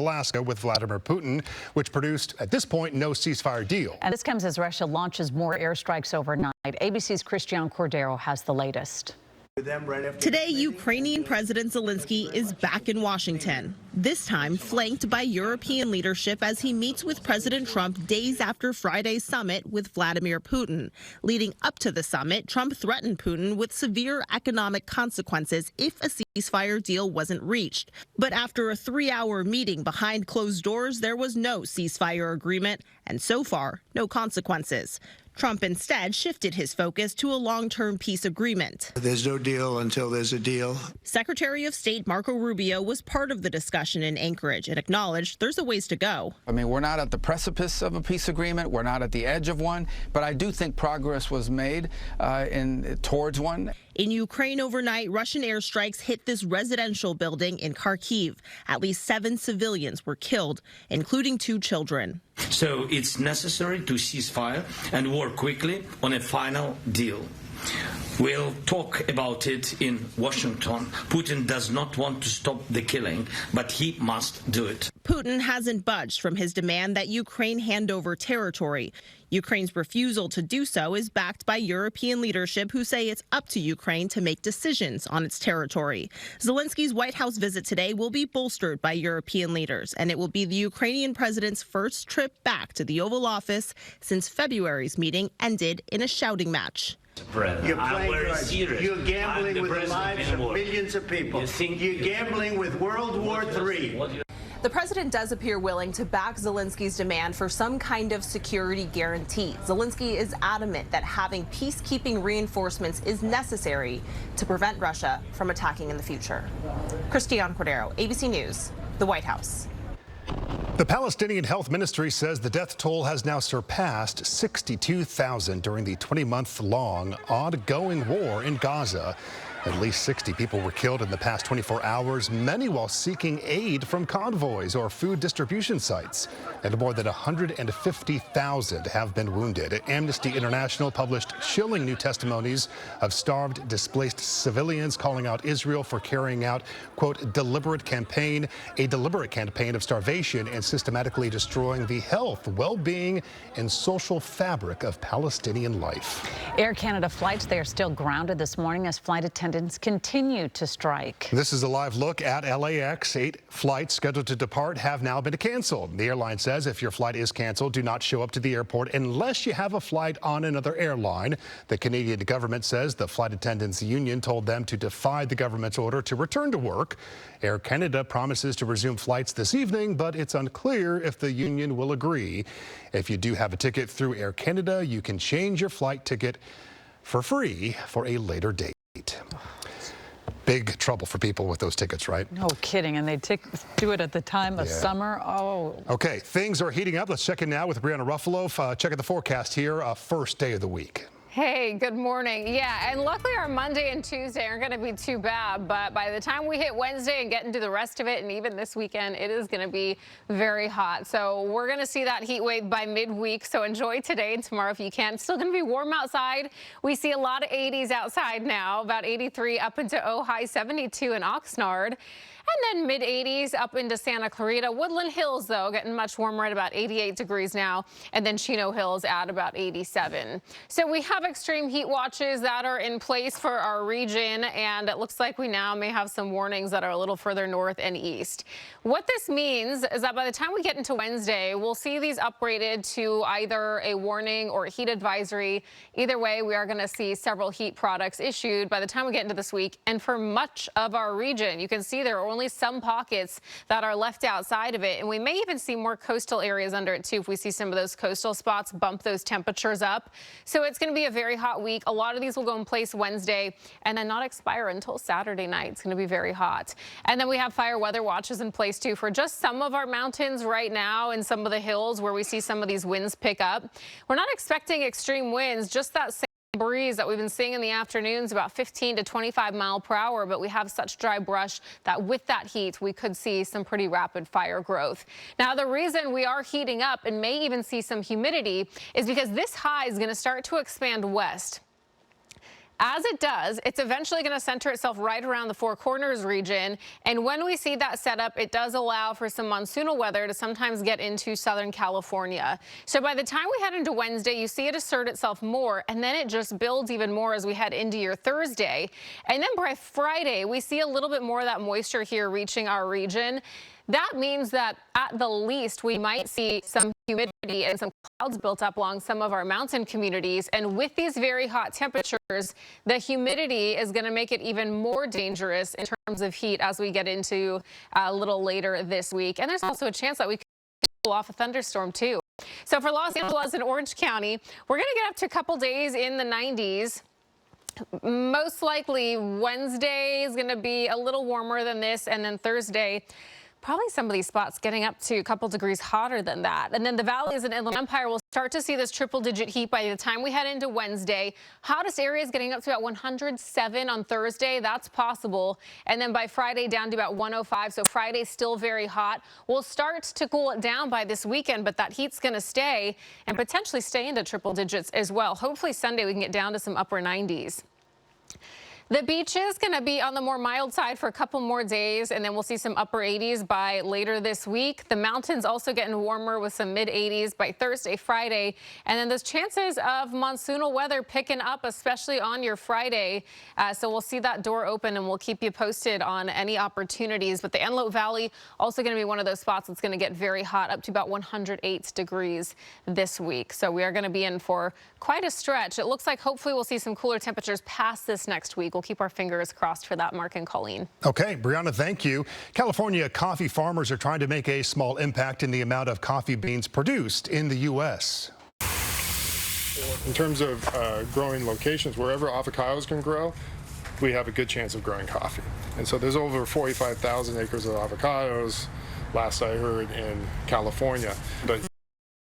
Alaska with Vladimir Putin, which produced, at this point, no ceasefire deal. And this comes as Russia launches more airstrikes overnight. ABC's Christian Cordero has the latest. Today, Ukrainian President Zelensky is back in Washington, this time flanked by European leadership as he meets with President Trump days after Friday's summit with Vladimir Putin. Leading up to the summit, Trump threatened Putin with severe economic consequences if a ceasefire deal wasn't reached. But after a 3-hour meeting behind closed doors, there was no ceasefire agreement, and so far, no consequences. Trump instead shifted his focus to a long-term peace agreement. There's no deal until there's a deal. Secretary of State Marco Rubio was part of the discussion in Anchorage and acknowledged there's a ways to go. I mean, we're not at the precipice of a peace agreement. We're not at the edge of one, but I do think progress was made towards one. In Ukraine overnight, Russian airstrikes hit this residential building in Kharkiv. At least 7 civilians were killed, including 2 children. So it's necessary to cease fire and work quickly on a final deal. We'll talk about it in Washington. Putin does not want to stop the killing, but he must do it. Putin hasn't budged from his demand that Ukraine hand over territory. Ukraine's refusal to do so is backed by European leadership who say it's up to Ukraine to make decisions on its territory. Zelensky's White House visit today will be bolstered by European leaders, and it will be the Ukrainian president's first trip back to the Oval Office since February's meeting ended in a shouting match. You're playing cards. You're gambling with the lives of millions of people. You're gambling with World War III. The president does appear willing to back Zelensky's demand for some kind of security guarantee. Zelensky is adamant that having peacekeeping reinforcements is necessary to prevent Russia from attacking in the future. Christian Cordero, ABC News, the White House. The Palestinian Health Ministry says the death toll has now surpassed 62,000 during the 20-month-long ongoing war in Gaza. At least 60 people were killed in the past 24 hours, many while seeking aid from convoys or food distribution sites. And more than 150,000 have been wounded. Amnesty International published chilling new testimonies of starved, displaced civilians calling out Israel for carrying out, quote, a deliberate campaign of starvation and systematically destroying the health, well-being, and social fabric of Palestinian life. Air Canada flights, they are still grounded this morning as flight attendants continue to strike. This is a live look at LAX. 8 flights scheduled to depart have now been canceled. The airline says if your flight is canceled, do not show up to the airport unless you have a flight on another airline. The Canadian government says the flight attendants union told them to defy the government's order to return to work. Air Canada promises to resume flights this evening, but it's unclear if the union will agree. If you do have a ticket through Air Canada, you can change your flight ticket for free for a later date. Big trouble for people with those tickets, right? No kidding. And they do it at the time of summer. Oh. Okay, things are heating up. Let's check in now with Brianna Ruffalo. Checking the forecast here, first day of the week. Hey, good morning. Yeah, and luckily our Monday and Tuesday aren't going to be too bad, but by the time we hit Wednesday and get into the rest of it, and even this weekend, it is going to be very hot. So we're going to see that heat wave by midweek, so enjoy today and tomorrow if you can. It's still going to be warm outside. We see a lot of 80s outside now, about 83 up into Ojai, 72 in Oxnard. And then mid-80s up into Santa Clarita. Woodland Hills, though, getting much warmer at about 88 degrees now. And then Chino Hills at about 87. So we have extreme heat watches that are in place for our region. And it looks like we now may have some warnings that are a little further north and east. What this means is that by the time we get into Wednesday, we'll see these upgraded to either a warning or a heat advisory. Either way, we are going to see several heat products issued by the time we get into this week. And for much of our region, you can see there are only some pockets that are left outside of it, and we may even see more coastal areas under it too if we see some of those coastal spots bump those temperatures up. So it's going to be a very hot week. A lot of these will go in place Wednesday and then not expire until Saturday night. It's going to be very hot. And then we have fire weather watches in place too for just some of our mountains right now and some of the hills where we see some of these winds pick up. We're not expecting extreme winds, just that same breeze that we've been seeing in the afternoons, about 15 to 25 miles per hour, but we have such dry brush that with that heat, we could see some pretty rapid fire growth. Now, the reason we are heating up and may even see some humidity is because this high is going to start to expand west. As it does, it's eventually going to center itself right around the Four Corners region. And when we see that setup, it does allow for some monsoonal weather to sometimes get into Southern California. So by the time we head into Wednesday, you see it assert itself more, and then it just builds even more as we head into your Thursday. And then by Friday, we see a little bit more of that moisture here reaching our region. That means that at the least, we might see some humidity and some clouds built up along some of our mountain communities. And with these very hot temperatures, the humidity is going to make it even more dangerous in terms of heat as we get into a little later this week. And there's also a chance that we could pull off a thunderstorm, too. So for Los Angeles and Orange County, we're going to get up to a couple days in the 90s. Most likely Wednesday is going to be a little warmer than this, and then Thursday, probably some of these spots getting up to a couple degrees hotter than that. And then the valleys and Inland Empire will start to see this triple-digit heat by the time we head into Wednesday. Hottest areas getting up to about 107 on Thursday. That's possible. And then by Friday down to about 105. So Friday still very hot. We'll start to cool it down by this weekend, but that heat's going to stay and potentially stay into triple digits as well. Hopefully Sunday we can get down to some upper 90s. The beach is going to be on the more mild side for a couple more days, and then we'll see some upper 80s by later this week. The mountains also getting warmer with some mid 80s by Thursday, Friday. And then those chances of monsoonal weather picking up, especially on your Friday. So we'll see that door open, and we'll keep you posted on any opportunities. But the Antelope Valley also going to be one of those spots that's going to get very hot, up to about 108 degrees this week. So we are going to be in for quite a stretch. It looks like hopefully we'll see some cooler temperatures past this next week. We'll keep our fingers crossed for that, Mark and Colleen. Okay, Brianna, thank you. California coffee farmers are trying to make a small impact in the amount of coffee beans produced in the U.S. In terms of growing locations, wherever avocados can grow, we have a good chance of growing coffee. And so there's over 45,000 acres of avocados, last I heard, in California. But